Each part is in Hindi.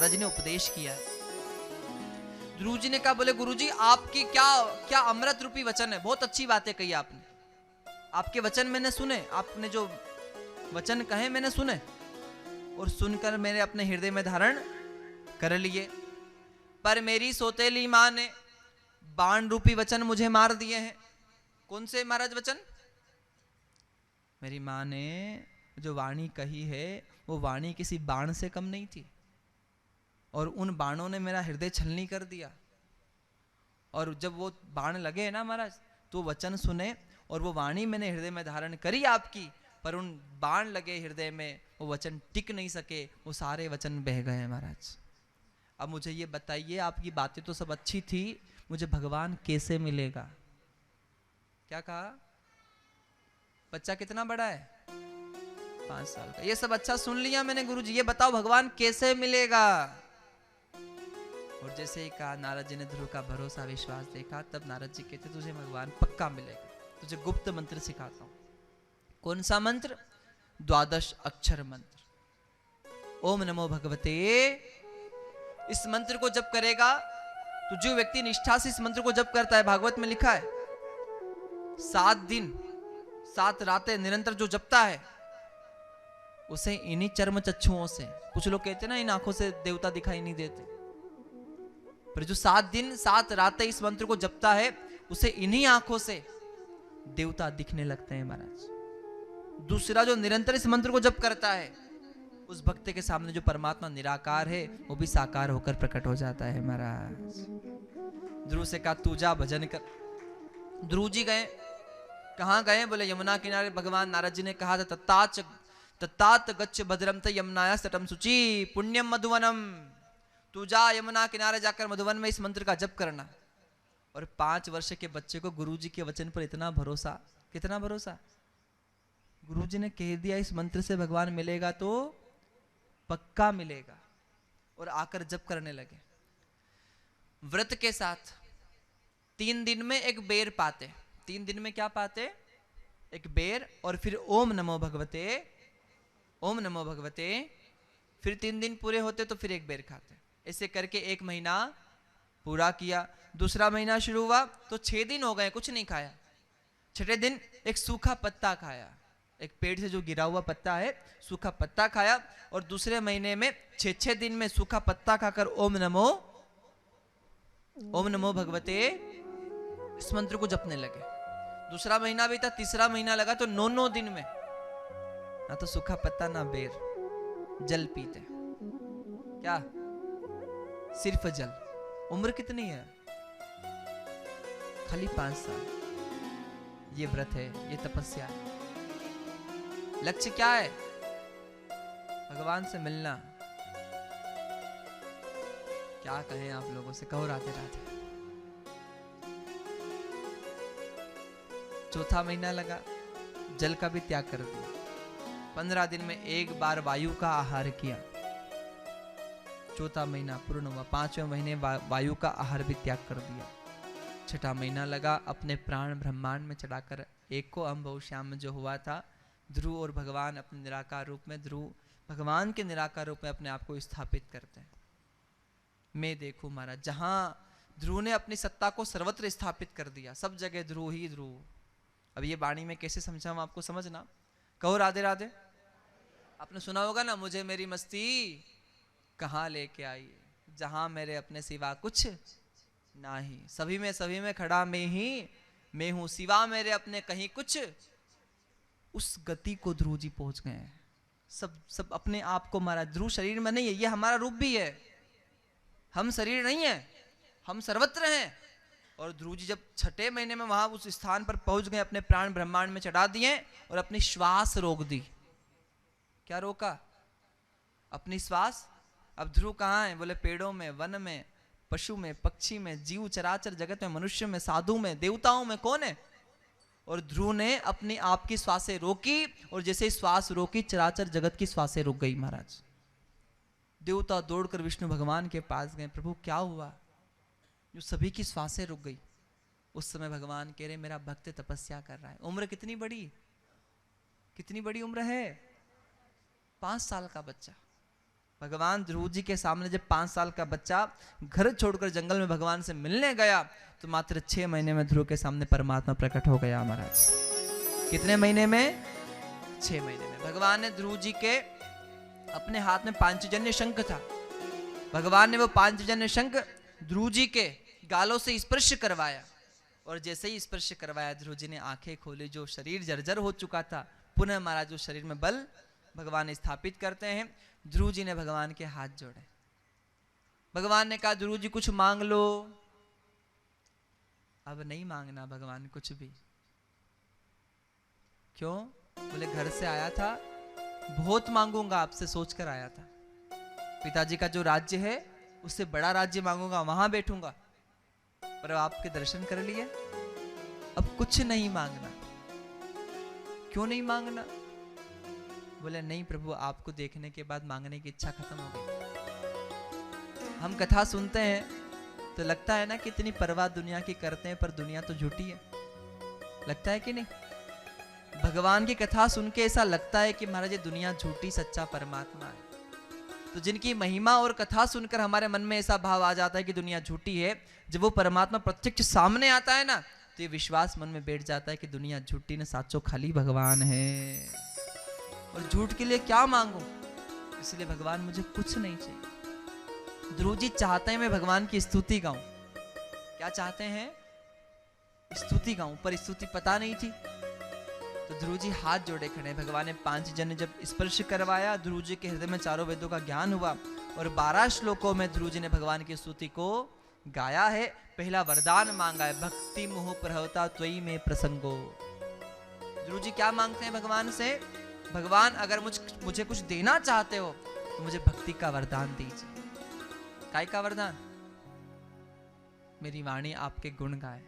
नारद जी ने उपदेश किया है। ध्रुव जी ने कहा, बोले गुरुजी आपकी क्या क्या अमृत रूपी वचन है, बहुत अच्छी बातें कही आपने, आपके वचन मैंने सुने, आपने जो वचन कहे मैंने सुने और सुनकर मैंने अपने हृदय में धारण कर लिए, पर मेरी सौतेली मां ने बाण रूपी वचन मुझे मार दिए हैं। कौन से महाराज वचन? मेरी मां ने जो वाणी कही है वो वाणी किसी बाण से कम नहीं थी, और उन बाणों ने मेरा हृदय छलनी कर दिया। और जब वो बाण लगे ना महाराज, तो वचन सुने और वो वाणी मैंने हृदय में धारण करी आपकी, पर उन बाण लगे हृदय में वो वचन टिक नहीं सके, वो सारे वचन बह गए महाराज। अब मुझे ये बताइए, आपकी बातें तो सब अच्छी थी, मुझे भगवान कैसे मिलेगा? क्या कहा? बच्चा कितना बड़ा है? 5 साल का। ये सब अच्छा सुन लिया मैंने गुरुजी, ये बताओ भगवान कैसे मिलेगा? और जैसे ही कहा, नारद जी ने ध्रुव का भरोसा विश्वास देखा, तब नारद जी कहते तुझे भगवान पक्का मिलेगा, तुझे गुप्त मंत्र सिखाता हूं। कौन सा मंत्र? 12 अक्षर मंत्र, ओम नमो भगवते। इस मंत्र को जप करेगा तो जो व्यक्ति निष्ठा से इस मंत्र को जप करता है, भागवत में लिखा है 7 दिन 7 रातें निरंतर जो जपता है, उसे इन्हीं चर्म चक्षुओं से, कुछ लोग कहते हैं ना इन आंखों से देवता दिखाई नहीं देते, पर जो 7 दिन 7 रातें इस मंत्र को जपता है, उसे इन्हीं आंखों से देवता दिखने लगते हैं महाराज। दूसरा, जो निरंतर इस मंत्र को जप करता है, उस भक्त के सामने जो परमात्मा निराकार है वो भी साकार होकर प्रकट हो जाता है महाराज। ध्रुव से कहा तू जा भजन कर। ध्रुव जी गए। कहाँ गए? बोले यमुना किनारे। भगवान नारद जी ने कहा था तत्तात गच्छ भद्रम त यमुनाया तटम शुचि पुण्यम मधुवनम। तू जा यमुना किनारे जाकर मधुवन में इस मंत्र का जप करना। और 5 वर्ष के बच्चे को गुरु जी के वचन पर इतना भरोसा, कितना भरोसा! गुरु जी ने कह दिया इस मंत्र से भगवान मिलेगा तो पक्का मिलेगा, और आकर जप करने लगे व्रत के साथ। 3 दिन में एक बेर पाते। 3 दिन में क्या पाते? एक बेर, और फिर ओम नमो भगवते, ओम नमो भगवते। फिर 3 दिन पूरे होते तो फिर एक बेर खाते। ऐसे करके 1 महीना पूरा किया। दूसरा महीना शुरू हुआ तो 6 दिन हो गए कुछ नहीं खाया। 6ठे दिन एक सूखा पत्ता खाया, एक पेड़ से जो गिरा हुआ पत्ता है, सूखा पत्ता खाया। और दूसरे महीने में 6 दिन में सूखा पत्ता खाकर ओम नमो भगवते इस मंत्र को जपने लगे। दूसरा महीना भी था, तीसरा महीना लगा तो 9 दिन में ना तो सूखा पत्ता ना बेर, जल पीते। क्या? सिर्फ जल। उम्र कितनी है? खाली 5 साल। ये व्रत है, ये तपस्या है। लक्ष्य क्या है? भगवान से मिलना। क्या कहें आप लोगों से, कहो राधे राधे। 4था महीना लगा, जल का भी त्याग कर दिया। 15 दिन में 1 बार वायु का आहार किया। 4था महीना पूर्ण हुआ। 5वें महीने वायु का आहार भी त्याग कर दिया। 6ठा महीना लगा, अपने प्राण ब्रह्मांड में चढ़ाकर एक को अम्भव श्याम जो हुआ था, ध्रुव और भगवान अपने निराकार रूप में, ध्रुव भगवान के निराकार रूप में अपने आप को स्थापित करते हैं। मैं देखूं महाराज, जहां ध्रुव ने अपनी सत्ता को सर्वत्र स्थापित कर दिया, सब जगह ध्रुव ही ध्रुव। अब ये वाणी में कैसे समझाऊं आपको, समझना। कहो राधे राधे। आपने सुना होगा ना, मुझे मेरी मस्ती कहाँ लेके आई, जहां मेरे अपने सिवा कुछ नाही, सभी में खड़ा मैं हूं, सिवा मेरे अपने कहीं कुछ। उस गति को ध्रुव जी पहुंच गए हैं। सब अपने आप को महाराज, ध्रुव शरीर में नहीं है, ये हमारा रूप भी है, हम शरीर नहीं है, हम सर्वत्र हैं। और ध्रुव जी जब 6ठे महीने में वहां उस स्थान पर पहुंच गए, अपने प्राण ब्रह्मांड में चढ़ा दिए और अपनी श्वास रोक दी। क्या रोका? अपनी श्वास। अब ध्रुव कहाँ है? बोले पेड़ों में, वन में, पशु में, पक्षी में, जीव चराचर जगत में, मनुष्य में, साधु में, देवताओं में, कौन है? और ध्रुव ने अपनी आप की श्वासें रोकी, और जैसे श्वास रोकी, चराचर जगत की श्वासें रुक गई महाराज। देवता दौड़कर विष्णु भगवान के पास गए, प्रभु क्या हुआ जो सभी की श्वासें रुक गई? उस समय भगवान कह रहे मेरा भक्त तपस्या कर रहा है। उम्र कितनी बड़ी, कितनी बड़ी उम्र है? 5 साल का बच्चा। भगवान ध्रुव जी के सामने जब 5 साल का बच्चा घर छोड़कर जंगल में भगवान से मिलने गया तो मात्र 6 महीने में ध्रुव के सामने परमात्मा प्रकट हो गया महाराज। कितने महीने में? 6 महीने में। भगवान ने ध्रुव जी के अपने हाथ में पांचजन्य शंख था, भगवान ने वो पांचजन्य शंख ध्रुव जी के गालों से स्पर्श करवाया और जैसे ही स्पर्श करवाया ध्रुव जी ने आंखें खोली, जो शरीर जर्जर हो चुका था पुनः महाराज उस शरीर में बल भगवान स्थापित करते हैं। ध्रुव जी ने भगवान के हाथ जोड़े, भगवान ने कहा ध्रुव जी कुछ मांग लो। अब नहीं मांगना भगवान कुछ भी। क्यों? बोले घर से आया था, बहुत मांगूंगा आपसे सोचकर आया था, पिताजी का जो राज्य है उससे बड़ा राज्य मांगूंगा, वहां बैठूंगा, पर आपके दर्शन कर लिए, अब कुछ नहीं मांगना। क्यों नहीं मांगना? बोले नहीं प्रभु, आपको देखने के बाद मांगने की इच्छा खत्म हो गई। हम कथा सुनते हैं तो लगता है ना कि इतनी परवाह दुनिया की करते हैं, पर दुनिया तो झूठी है, लगता है कि नहीं? भगवान की कथा सुन के ऐसा लगता है कि महाराज ये दुनिया झूठी, सच्चा परमात्मा है। तो जिनकी महिमा और कथा सुनकर हमारे मन में ऐसा भाव आ जाता है कि दुनिया झूठी है, जब वो परमात्मा प्रत्यक्ष सामने आता है ना तो ये विश्वास मन में बैठ जाता है कि दुनिया झूठी ने, साचो खाली भगवान है। और झूठ के लिए क्या मांगू, इसलिए भगवान मुझे कुछ नहीं चाहिए। ध्रुव जी चाहते हैं मैं भगवान की स्तुति गाऊं। क्या चाहते हैं? स्तुति गाऊं, पर स्तुति पता नहीं थी। तो ध्रुव जी हाथ जोड़े खड़े, भगवान ने पांचजन्य जब स्पर्श करवाया, ध्रुव जी के हृदय में चारों वेदों का ज्ञान हुआ और 12 श्लोकों में ध्रुव जी ने भगवान की स्तुति को गाया है। पहला वरदान मांगा है, भक्ति मोह प्रहवता त्वयि में प्रसंगो। ध्रुव जी क्या मांगते हैं भगवान से? भगवान अगर मुझे कुछ देना चाहते हो तो मुझे भक्ति का वरदान दीजिए। काय का वरदान? मेरी वाणी आपके गुण गाए,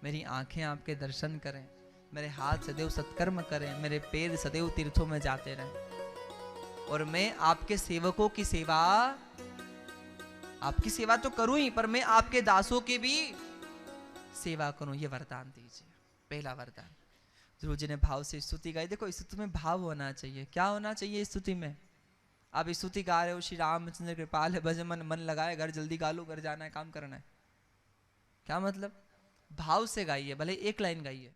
मेरी आंखें आपके दर्शन करें, मेरे हाथ सदैव सत्कर्म करें, मेरे पैर सदैव तीर्थों में जाते रहें और मैं आपके सेवकों की सेवा, आपकी सेवा तो करूं ही, पर मैं आपके दासों की भी सेवा करूं, ये वरदान दीजिए। पहला वरदान। ध्रुव जी ने भाव से स्तुति गाई। देखो स्तुति में भाव होना चाहिए। क्या होना चाहिए स्तुति में? आप स्तुति गा रहे हो, श्री रामचंद्र कृपाल है, भज मन, मन लगाए, घर जल्दी गा लो, घर जाना है, काम करना है, क्या मतलब? भाव से गाइए, भले एक लाइन गाइए,